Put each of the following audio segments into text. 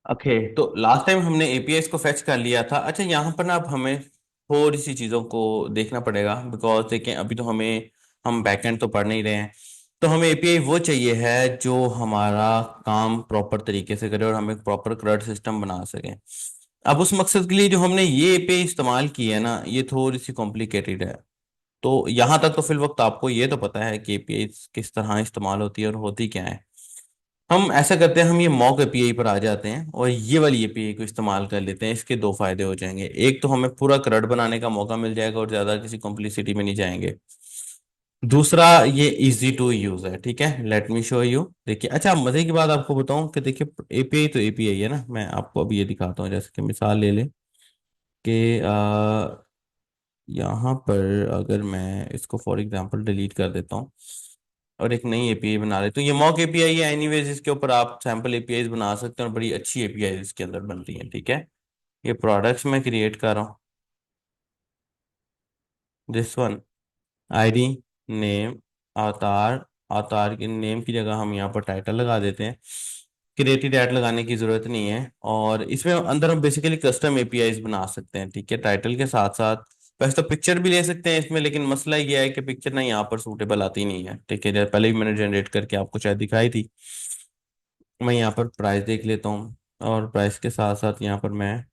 Okay, तो last time हमने APIs को फेच कर लिया था। अच्छा, यहाँ पर ना अब हमें थोड़ी सी चीज़ों को देखना पड़ेगा, बिकॉज देखें अभी तो हम बैकएंड तो पढ़ नहीं रहे हैं। तो हमें एपीआई वो चाहिए है जो हमारा काम प्रॉपर तरीके से करे और हमें प्रॉपर CRUD सिस्टम बना सके। अब उस मकसद के लिए जो हमने ये एपीआई इस्तेमाल की है ना, ये थोड़ी सी कॉम्प्लिकेटेड है। तो यहाँ तक तो फिल वक्त आपको ये तो पता है कि एपीआई किस तरह इस्तेमाल होती है और होती क्या है। हम ऐसा करते हैं, हम ये मॉक एपीआई पर आ जाते हैं और ये वाली एपीआई को इस्तेमाल कर लेते हैं। इसके दो फायदे हो जाएंगे, एक तो हमें पूरा क्रड बनाने का मौका मिल जाएगा और ज्यादा किसी कॉम्प्लिसिटी में नहीं जाएंगे। दूसरा, ये इजी टू यूज है। ठीक है, लेट मी शो यू। देखिए, अच्छा मजे की बात आपको बताऊं कि देखिए एपीआई तो एपीआई है ना। मैं आपको अभी ये दिखाता हूँ, जैसे कि मिसाल ले लें कि यहाँ पर अगर मैं इसको फॉर एग्जांपल डिलीट कर देता हूँ और एक नई एपीआई बना रहे, तो ये मॉक एपीआई है। एनीवेज इसके ऊपर आप सैम्पल एपीआई बना सकते हैं और बड़ी अच्छी एपीआई इसके अंदर बन रही है। ठीक है, ये प्रोडक्ट्स में क्रिएट कर रहा हूँ, दिस वन, आईडी, नेम, अवतार। अवतार के नेम की जगह हम यहाँ पर टाइटल लगा देते हैं। क्रिएटेड ऐड लगाने की जरूरत नहीं है, और इसमें अंदर हम बेसिकली कस्टम एपीआईज बना सकते हैं। ठीक है, टाइटल के साथ साथ वैसे तो पिक्चर भी ले सकते हैं इसमें, लेकिन मसला ये है कि पिक्चर ना यहाँ पर सूटेबल आती नहीं है। ठीक है, जैसे पहले भी मैंने जनरेट करके आपको शायद दिखाई थी। मैं यहाँ पर प्राइस देख लेता हूँ, और प्राइस के साथ साथ यहाँ पर मैं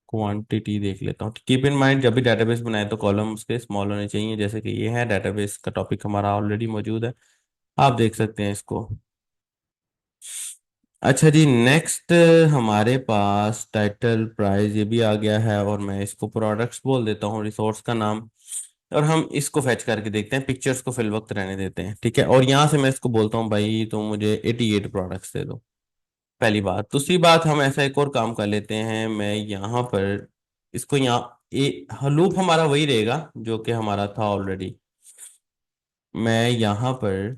क्वांटिटी देख लेता हूँ। कीप इन माइंड, जब भी डेटाबेस बनाए तो कॉलम उसके स्मॉल होने चाहिए, जैसे कि ये है। डेटाबेस का टॉपिक हमारा ऑलरेडी मौजूद है, आप देख सकते हैं इसको। अच्छा जी, नेक्स्ट हमारे पास टाइटल प्राइस ये भी आ गया है, और मैं इसको प्रोडक्ट्स बोल देता हूँ, रिसोर्स का नाम। और हम इसको फैच करके देखते हैं, पिक्चर्स को फिल वक्त रहने देते हैं। ठीक है, और यहाँ से मैं इसको बोलता हूँ भाई तो मुझे 88 प्रोडक्ट्स दे दो। पहली बात। दूसरी बात, हम ऐसा एक और काम कर लेते हैं, मैं यहाँ पर इसको यहाँ लूप हमारा वही रहेगा जो कि हमारा था ऑलरेडी। मैं यहाँ पर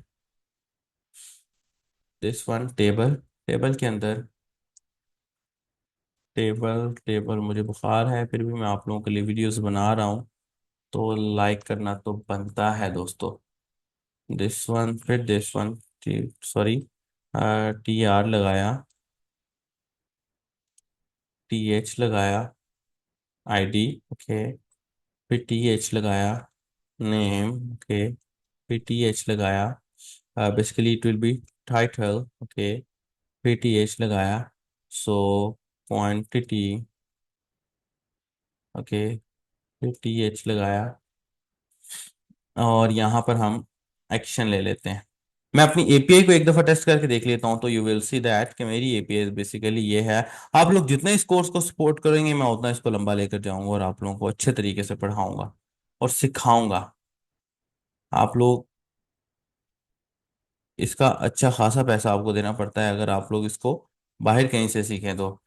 दिस वन टेबल, टेबल के अंदर टेबल टेबल, मुझे बुखार है फिर भी मैं आप लोगों के लिए वीडियोस बना रहा हूँ, तो लाइक करना तो बनता है दोस्तों। दिस वन, फिर this one, sorry, T R लगाया, टी एच लगाया, आईडी, ओके, फिर टी एच लगाया, नेम, ओके, फिर टी एच लगाया, basically it will be title, okay, फिर टी एच लगाया, सो क्वांटिटी, ओके, फिर टी एच लगाया, और यहाँ पर हम एक्शन ले लेते हैं। मैं अपनी एपीआई को एक दफा टेस्ट करके देख लेता हूँ, तो यू विल सी दैट कि मेरी एपीआई बेसिकली ये है। आप लोग जितना इस कोर्स को सपोर्ट करेंगे, मैं उतना इसको लंबा लेकर जाऊंगा और आप लोगों को अच्छे तरीके से पढ़ाऊंगा और सिखाऊंगा। आप लोग इसका अच्छा खासा पैसा आपको देना पड़ता है अगर आप लोग इसको बाहर कहीं से सीखें तो।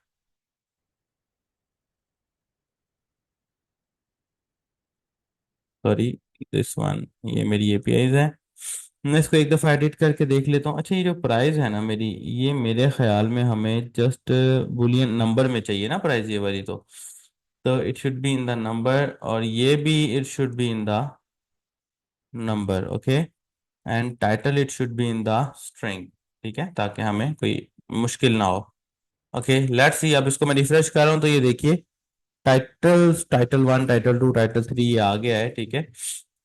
सॉरी, दिस वन, ये मेरी एपीआईज है। मैं इसको एक दफ़ा एडिट करके देख लेता हूँ। अच्छा, ये जो प्राइस है ना मेरी, ये मेरे ख्याल में हमें जस्ट बुलियन नंबर में चाहिए ना प्राइस, ये वाली तो it should be in the number, और ये भी it should be in the number, okay. And title it should be in the string. ठीक है, ताकि हमें कोई मुश्किल ना हो। Okay, let's see. अब इसको मैं रिफ्रेश कर रहा हूँ तो ये देखिए, title one, title two, title three, ये आ गया है। ठीक है,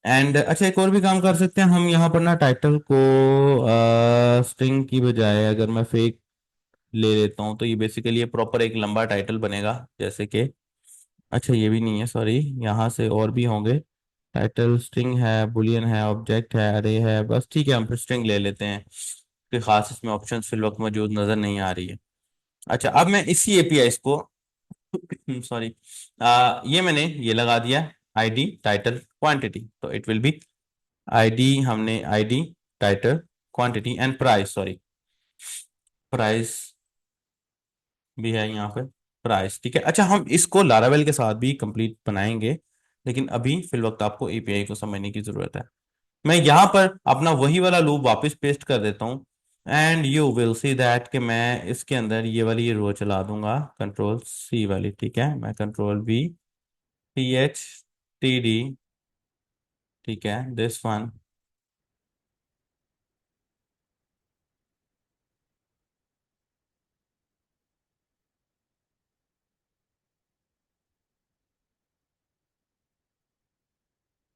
एंड अच्छा एक और भी काम कर सकते हैं हम यहाँ पर ना, टाइटल को स्ट्रिंग की बजाय अगर मैं फेक ले लेता हूँ, तो ये बेसिकली ये प्रॉपर एक लंबा टाइटल बनेगा, जैसे कि, अच्छा ये भी नहीं है, सॉरी, यहाँ से और भी होंगे। टाइटल स्ट्रिंग है, बुलियन है, ऑब्जेक्ट है, अरे है, बस ठीक है, हम फिर स्ट्रिंग ले लेते हैं। कोई खास इसमें ऑप्शंस फिल वक्त मौजूद नजर नहीं आ रही है। अच्छा, अब मैं इसी एपीआई को सॉरी, ये मैंने ये लगा दिया, आईडी, टाइटल, क्वांटिटी, तो इट विल बी आईडी, हमने ID, title, quantity and price, sorry, price भी है यहाँ पे, प्राइस। ठीक है, अच्छा हम इसको लारावेल के साथ भी कंप्लीट बनाएंगे, लेकिन अभी फिल वक्त आपको एपीआई को समझने की जरूरत है। मैं यहाँ पर अपना वही वाला लूप वापस पेस्ट कर देता हूँ, and you will see that कि मैं इसके अंदर ये वाली ये रो चला दूंगा, कंट्रोल सी वाली। ठीक है, मैं control V, T H, T D, ठीक है, this one,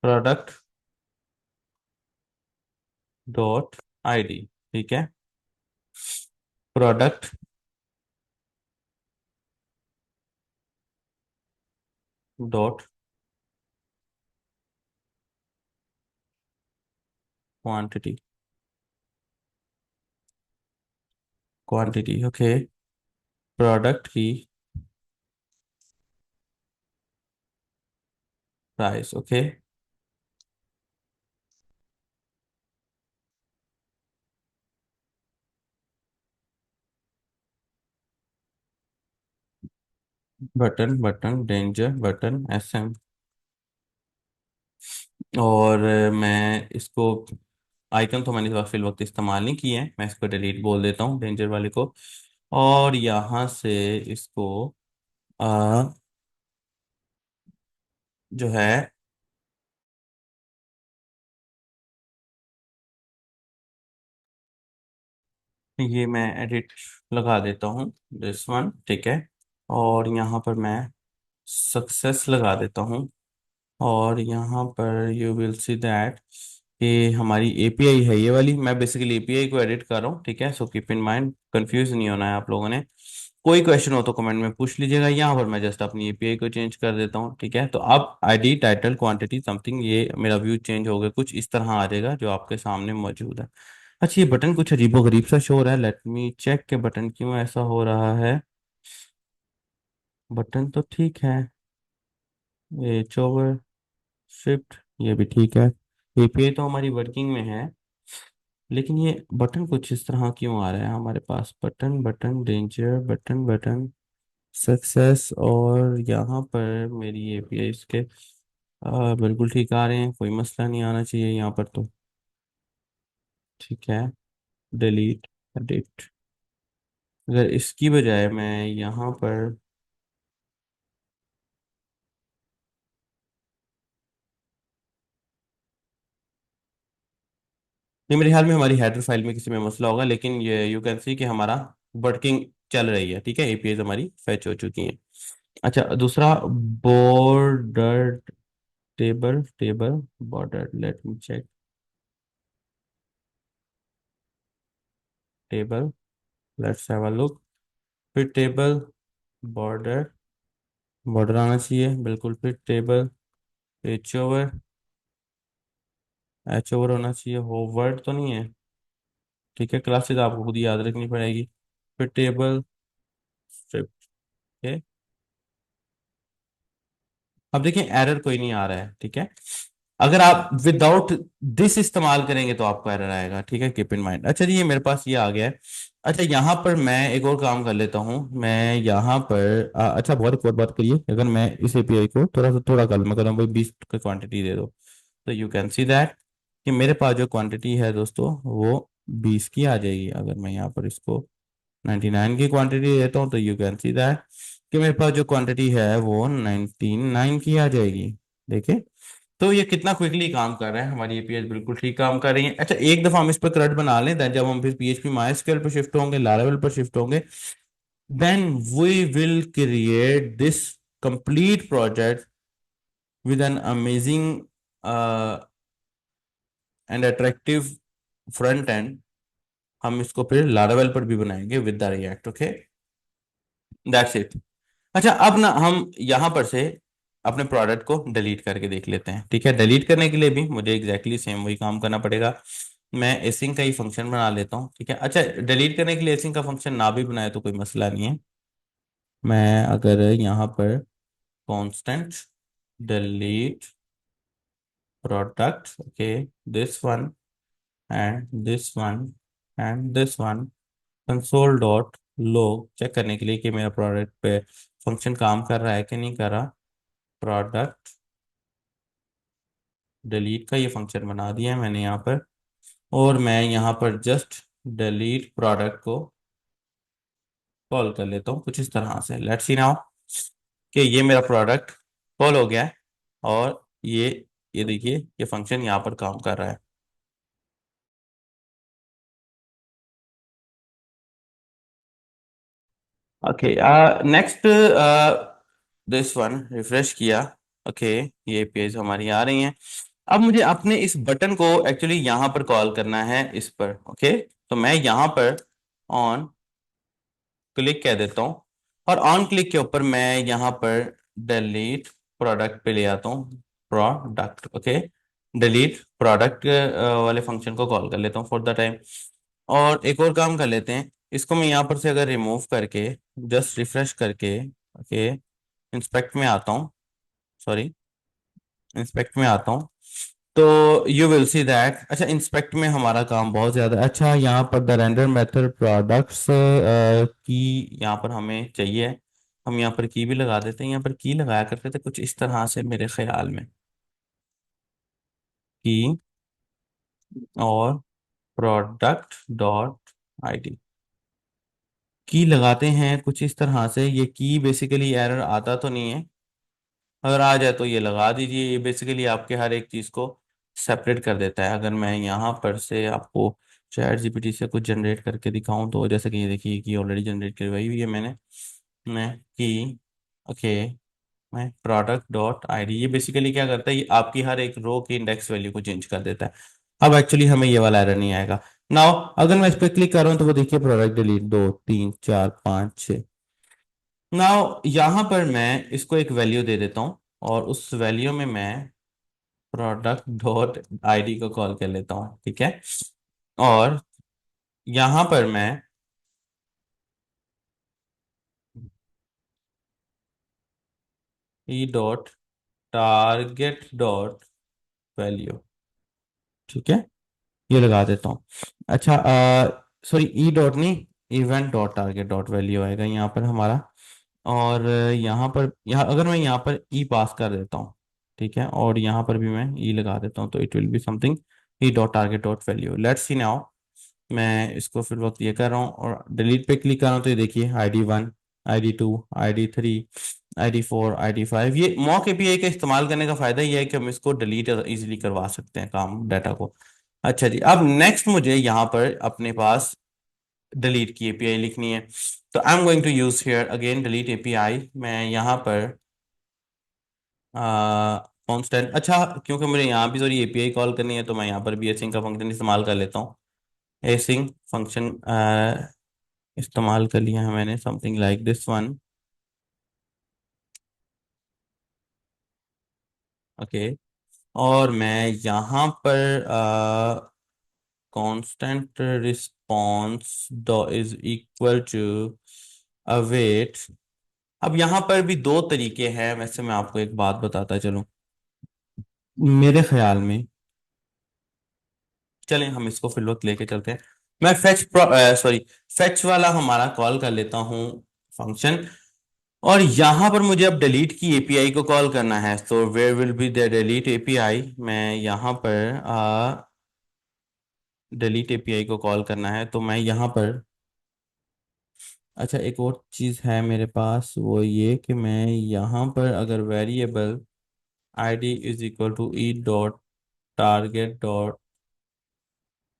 product dot ID, ठीक है। Product dot quantity, quantity okay. Product की price, okay. Button, button danger, button SM. और मैं इसको आइकन तो मैंने इस वक्त फिल वक्त इस्तेमाल नहीं किए हैं, मैं इसको डिलीट बोल देता हूँ डेंजर वाले को। और यहाँ से इसको आ, जो है ये मैं एडिट लगा देता हूँ, दिस वन, ठीक है। और यहाँ पर मैं सक्सेस लगा देता हूँ। और यहाँ पर यू विल सी दैट कि हमारी एपीआई है ये वाली। मैं बेसिकली एपीआई को एडिट कर रहा हूँ, ठीक है। So keep in mind, confuse नहीं होना है आप लोगों ने। कोई क्वेश्चन हो तो कमेंट में पूछ लीजिएगा। यहाँ पर मैं जस्ट अपनी एपीआई को चेंज कर देता हूँ, ठीक है। तो अब आईडी टाइटल क्वांटिटी समथिंग, ये मेरा व्यू चेंज हो गया, कुछ इस तरह आ जाएगा जो आपके सामने मौजूद है। अच्छा, ये बटन कुछ अजीबोगरीब सा शो हो रहा है, लेट मी चेक के बटन क्यों ऐसा हो रहा है। बटन तो ठीक है, एच ओवर शिफ्ट ये भी ठीक है, एपीआई तो हमारी वर्किंग में है। लेकिन ये बटन कुछ इस तरह क्यों आ रहा है हमारे पास। Button, button danger, button, button success. और यहाँ पर मेरी एपीआई इसके बिल्कुल ठीक आ रहे हैं, कोई मसला नहीं आना चाहिए यहाँ पर तो, ठीक है। Delete, edit. अगर इसकी बजाय मैं यहाँ पर, ये मेरे ख्याल में हमारी हेडर फाइल में किसी में मसला होगा, लेकिन ये यू कैन सी कि हमारा वर्किंग चल रही है, ठीक है। एपीआई हमारी फैच हो चुकी हैं। अच्छा, दूसरा border table, table border, let me check. Table, let's have a look. फिर टेबल बॉर्डर, बॉर्डर आना चाहिए बिल्कुल। फिर table H over, H over होना चाहिए, हो वर्ड तो नहीं है, ठीक है। क्लासेस आपको खुद ही याद रखनी पड़ेगी। फिर टेबल स्ट्रिप, अब देखिए एरर कोई नहीं आ रहा है, ठीक है। अगर आप विदाउट दिस इस्तेमाल करेंगे तो आपको एरर आएगा, ठीक है। Keep in mind. अच्छा जी, ये मेरे पास ये आ गया है। अच्छा, यहाँ पर मैं एक और काम कर लेता हूँ। मैं यहाँ पर अच्छा, बहुत एक और बात करिए। अगर मैं इस एपीआई को थोड़ा सा थोड़ा कल मैं करूँ भाई 20 का क्वांटिटी दे दो, तो यू कैन सी दैट कि मेरे पास जो क्वांटिटी है दोस्तों वो 20 की आ जाएगी। अगर मैं यहाँ पर इसको 99 की क्वांटिटी देता हूँ तो यू कैन सी दैट कि मेरे पास जो क्वांटिटी है वो 99 की आ जाएगी। देखिए, तो ये कितना क्विकली काम कर रहा है, हमारी एपीएस बिल्कुल ठीक काम कर रही है। अच्छा, एक दफा हम इस पर करंट बना लें, then जब हम फिर पीएचपी माइस्क्यूएल पर शिफ्ट होंगे, लारावेल पर शिफ्ट होंगे, then we will create this complete project with an amazing and attractive front end. हम इसको फिर लारावेल पर भी बनाएंगे with the React, okay. That's it. अच्छा, अब ना हम यहाँ पर से अपने प्रोडक्ट को डिलीट करके देख लेते हैं, ठीक है। डिलीट करने के लिए भी मुझे एग्जैक्टली सेम वही काम करना पड़ेगा। मैं एसिंग का ही फंक्शन बना लेता हूँ, ठीक है। अच्छा, डिलीट करने के लिए एसिंग का फंक्शन ना भी बनाए तो कोई मसला नहीं है। मैं अगर यहाँ पर constant delete product, okay, this one and this one and this one, console dot log check करने के लिए कि मेरा प्रोडक्ट पे फंक्शन काम कर रहा है कि नहीं कर रहा। प्रोडक्ट डिलीट का ये फंक्शन बना दिया है मैंने यहाँ पर। और मैं यहाँ पर जस्ट डिलीट प्रोडक्ट को कॉल कर लेता हूँ कुछ इस तरह से। लेट्स सी नाउ कि ये मेरा प्रोडक्ट कॉल हो गया है। और ये देखिए, ये फंक्शन यहाँ पर काम कर रहा है। Okay, next this one refresh किया, ओके। ये पेज हमारी आ रही हैं। अब मुझे अपने इस बटन को एक्चुअली यहां पर कॉल करना है इस पर, ओके। तो मैं यहां पर ऑन क्लिक कह देता हूँ, और ऑन क्लिक के ऊपर मैं यहाँ पर डिलीट प्रोडक्ट पे ले आता हूँ, प्रोडक्ट, ओके। डिलीट प्रोडक्ट वाले फंक्शन को कॉल कर लेता हूँ फॉर द टाइम। और एक और काम कर लेते हैं, इसको मैं यहाँ पर से अगर रिमूव करके जस्ट रिफ्रेश करके, ओके, इंस्पेक्ट में आता हूँ, सॉरी, इंस्पेक्ट में आता हूँ, तो यू विल सी दैट, अच्छा इंस्पेक्ट में हमारा काम बहुत ज्यादा है। अच्छा, यहाँ पर द रेंडर मेथड प्रोडक्ट्स की यहाँ पर हमें चाहिए, हम यहाँ पर की भी लगा देते हैं, यहाँ पर की लगाया करते थे कुछ इस तरह से मेरे ख्याल में, की और प्रोडक्ट डॉट आईडी, की लगाते हैं कुछ इस तरह से। ये की बेसिकली एरर आता तो नहीं है, अगर आ जाए तो ये लगा दीजिए। ये बेसिकली आपके हर एक चीज़ को सेपरेट कर देता है। अगर मैं यहाँ पर से आपको चैट जीपीटी से कुछ जनरेट करके दिखाऊं, तो जैसे कि ये देखिए कि ऑलरेडी जनरेट करवाई हुई है मैंने, मैं की, ओके, मैं प्रोडक्ट डॉट आईडी, ये बेसिकली क्या करता है, ये आपकी हर एक रो की इंडेक्स वैल्यू को चेंज कर देता है। अब एक्चुअली हमें ये वाला एरर नहीं आएगा। नाउ अगर मैं इस पर क्लिक कर रहा हूँ तो वो देखिए प्रोडक्ट डिलीट, 2 3 4 5 6। नाउ यहाँ पर मैं इसको एक वैल्यू दे देता हूँ, और उस वैल्यू में मैं प्रोडक्ट डॉट आईडी को कॉल कर लेता हूँ, ठीक है। और यहाँ पर मैं ई डॉट टारगेट डॉट वैल्यू, ठीक है, ये लगा देता हूँ। अच्छा, सॉरी, ई डॉट नहीं, event dot target dot value आएगा यहाँ पर हमारा। और यहाँ पर, यहाँ अगर मैं यहाँ पर ई पास कर देता हूँ, ठीक है, और यहाँ पर भी मैं ई लगा देता हूँ, तो it will be something E dot target dot value. Let's see now, मैं इसको फिर वक्त ये कर रहा हूँ और डिलीट पे क्लिक कर रहा हूँ, तो ये देखिए ID 1, ID 2, ID 3, ID 4, ID 5। ये मॉक एपीआई का इस्तेमाल करने का फायदा ये है कि हम इसको डिलीट इजीली करवा सकते हैं काम, डाटा को। अच्छा जी, अब नेक्स्ट मुझे यहाँ पर अपने पास डिलीट की एपीआई लिखनी है, तो I am going to use here again delete API. मैं यहाँ पर कॉन्स्टेंट, अच्छा क्योंकि मुझे यहाँ भी सॉरी एपीआई कॉल करनी है, तो मैं यहाँ पर भी एसिंग का फंक्शन इस्तेमाल कर लेता हूँ। एसिंग फंक्शन इस्तेमाल कर लिया है मैंने, something like this one, okay. और मैं यहाँ पर कांस्टेंट रिस्पांस डॉ इज इक्वल टू अवेट। अब यहाँ पर भी दो तरीके हैं, वैसे मैं आपको एक बात बताता चलूं, मेरे ख्याल में, चलें हम इसको फिर वक्त लेके चलते हैं। मैं फेच, सॉरी, फेच वाला हमारा कॉल कर लेता हूँ फंक्शन, और यहां पर मुझे अब डिलीट की एपीआई को कॉल करना है, तो where will be the delete API. मैं यहां पर डिलीट एपीआई को कॉल करना है, तो मैं यहां पर, अच्छा एक और चीज है मेरे पास, वो ये कि मैं यहां पर अगर variable ID is equal to e dot target dot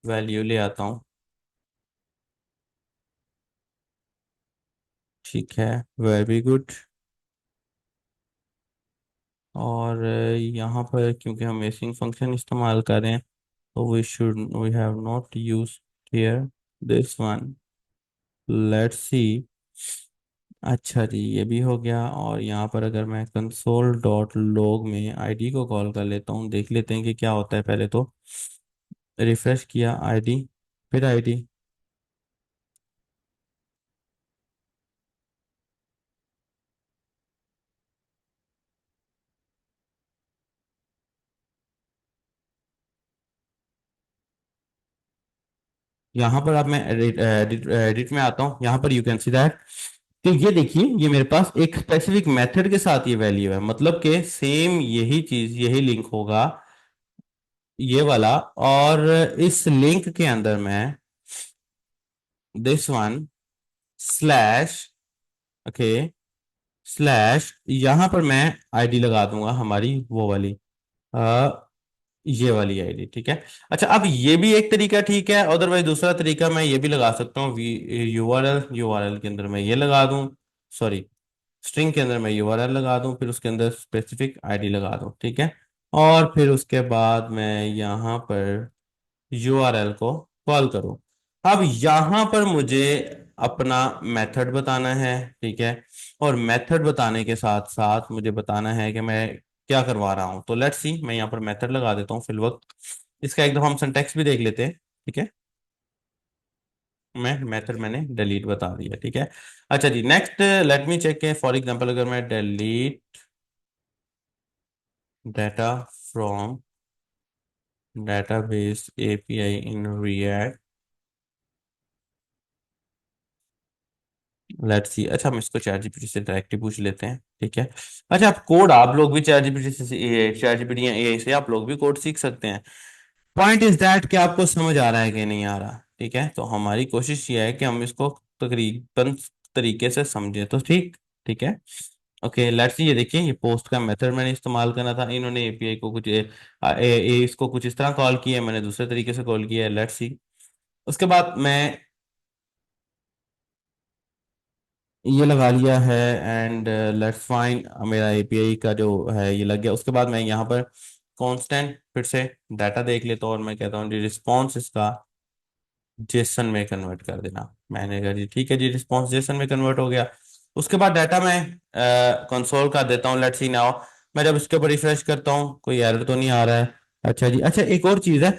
value ले आता हूँ, ठीक है, वेरी गुड। और यहाँ पर क्योंकि हम मेसिंग फंक्शन इस्तेमाल कर रहे हैं, तो we have not use here this one. Let's see, अच्छा जी ये भी हो गया। और यहाँ पर अगर मैं कंसोल डॉट लॉग में आईडी को कॉल कर लेता हूँ, देख लेते हैं कि क्या होता है। पहले तो रिफ्रेश किया आईडी, फिर आईडी, यहाँ पर अब मैं एडिट एडिट एडिट में आता हूँ, यहाँ पर यू कैन सी दैट, तो ये देखिए ये मेरे पास एक स्पेसिफिक मेथड के साथ ये वैल्यू है, मतलब कि सेम यही चीज, यही लिंक होगा, ये वाला। और इस लिंक के अंदर मैं this one slash, okay, slash, यहां पर मैं आईडी लगा दूंगा हमारी वो वाली, आ, ये वाली आईडी, ठीक है। अच्छा, अब ये भी एक तरीका ठीक है, अदरवाइज दूसरा तरीका मैं ये भी लगा सकता हूँ, यूआरएल, यूआरएल के अंदर मैं ये लगा दूं, सॉरी, स्ट्रिंग के अंदर मैं यूआरएल लगा दूं, फिर उसके अंदर स्पेसिफिक आईडी लगा दूं, ठीक है। और फिर उसके बाद मैं यहाँ पर यूआरएल को कॉल करूँ। अब यहाँ पर मुझे अपना मेथड बताना है, ठीक है। और मेथड बताने के साथ साथ मुझे बताना है कि मैं क्या करवा रहा हूँ। तो लेट्स सी, मैं यहाँ पर मेथड लगा देता हूँ फिल वक्त। इसका एक दफा हम सिंटैक्स भी देख लेते हैं, ठीक है। मैं मेथड मैंने डिलीट बता दिया, ठीक है। अच्छा जी, नेक्स्ट लेट मी चेक है। फॉर एग्जांपल अगर मैं delete data from database API in React, let's see. अच्छा, हम इसको चैट जीपीटी से डायरेक्टली पूछ लेते हैं, ठीक है। अच्छा, आप कोड आप लोग भी चैट जीपीटी से, चैट जीपीटी या एआई से आप लोग भी कोड सीख सकते हैं। पॉइंट इज दैट कि आपको समझ आ रहा है कि नहीं आ रहा, ठीक है। तो हमारी कोशिश ये है कि हम इसको तकरीबन तरीके से समझें, तो ठीक, ठीक है। Okay, let's see. ये देखिए, ये पोस्ट का मेथड मैंने इस्तेमाल करना था, इन्होंने एपीआई को कुछ इसको कुछ इस तरह कॉल किया है, मैंने दूसरे तरीके से कॉल किया है। Let's see. उसके बाद मैं ये लगा लिया है एंड लेट्स फाइंड, मेरा एपीआई का जो है ये लग गया। उसके बाद मैं यहाँ पर कांस्टेंट फिर से डाटा देख लेता हूँ और मैं कहता हूँ जी रिस्पॉन्स इसका जेसन में कन्वर्ट कर देना। मैंने कहा जी ठीक है जी, रिस्पॉन्स जेसन में कन्वर्ट हो गया। उसके बाद डाटा मैं कंसोल का देता हूँ। लेट्स सी नाउ, मैं जब इसके ऊपर रिफ्रेश करता हूँ कोई एरर तो नहीं आ रहा है। अच्छा जी, अच्छा एक और चीज़ है,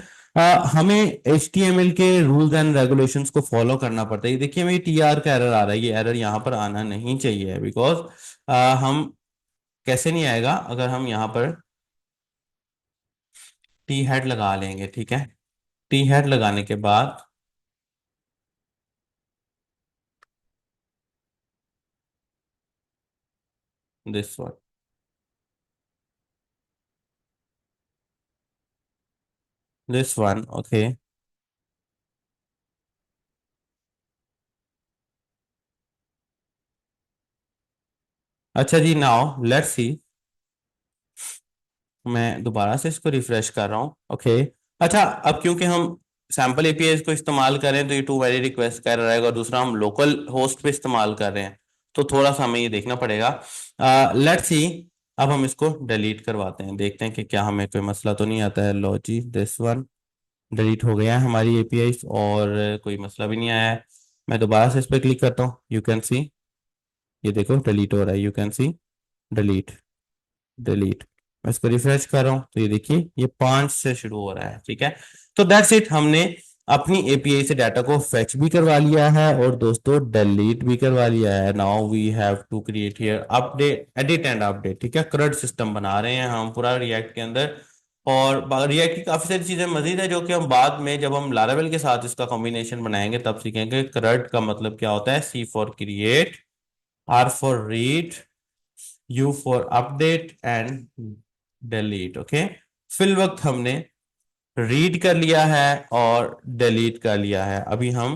हमें HTML के रूल्स एंड रेगुलेशंस को फॉलो करना पड़ता है। ये देखिए, मेरी TR का एरर आ रहा है, ये एरर यहाँ पर आना नहीं चाहिए बिकॉज हम कैसे नहीं आएगा अगर हम यहाँ पर टी हेड लगा लेंगे, ठीक है। टी हेड लगाने के बाद this one, this one, okay. अच्छा जी, नाउ लेट्स सी, मैं दोबारा से इसको रिफ्रेश कर रहा हूँ, ओके। अच्छा, अब क्योंकि हम सैम्पल एपीआई को इस्तेमाल कर रहे हैं तो ये टू वेरी रिक्वेस्ट कर रहेगा, और दूसरा हम लोकल होस्ट पे इस्तेमाल कर रहे हैं तो थोड़ा सा हमें ये देखना पड़ेगा। लेट्स सी, अब हम इसको डिलीट करवाते हैं, देखते हैं कि क्या हमें कोई मसला तो नहीं आता है। लो जी, दिस वन डिलीट हो गया है हमारी एपीआई और कोई मसला भी नहीं आया है। मैं दोबारा से इस पर क्लिक करता हूँ, यू कैन सी, ये देखो डिलीट हो रहा है, you can see, delete, delete. मैं इसको रिफ्रेश कर रहा हूँ तो ये देखिए ये 5 से शुरू हो रहा है, ठीक है। तो दैट्स इट, हमने अपनी एपीआई से डाटा को फेच भी करवा लिया है और दोस्तों डिलीट भी करवा लिया है। Now we have to create here update, edit and update, ठीक है। करंट सिस्टम बना रहे हैं हम पूरा रिएक्ट के अंदर। और रिएक्ट की काफी सारी चीजें मजीद है जो कि हम बाद में जब हम लारावेल के साथ इसका कॉम्बिनेशन बनाएंगे तब सीखेंगे। करंट का मतलब क्या होता है, C for create, R for read, U for update and delete, okay. फिल वक्त हमने रीड कर लिया है और डिलीट कर लिया है, अभी हम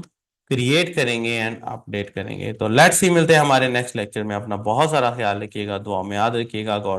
क्रिएट करेंगे एंड अपडेट करेंगे। तो लेट्स सी, मिलते हैं हमारे नेक्स्ट लेक्चर में। अपना बहुत सारा ख्याल रखिएगा, दुआ में याद रखिएगा। गॉड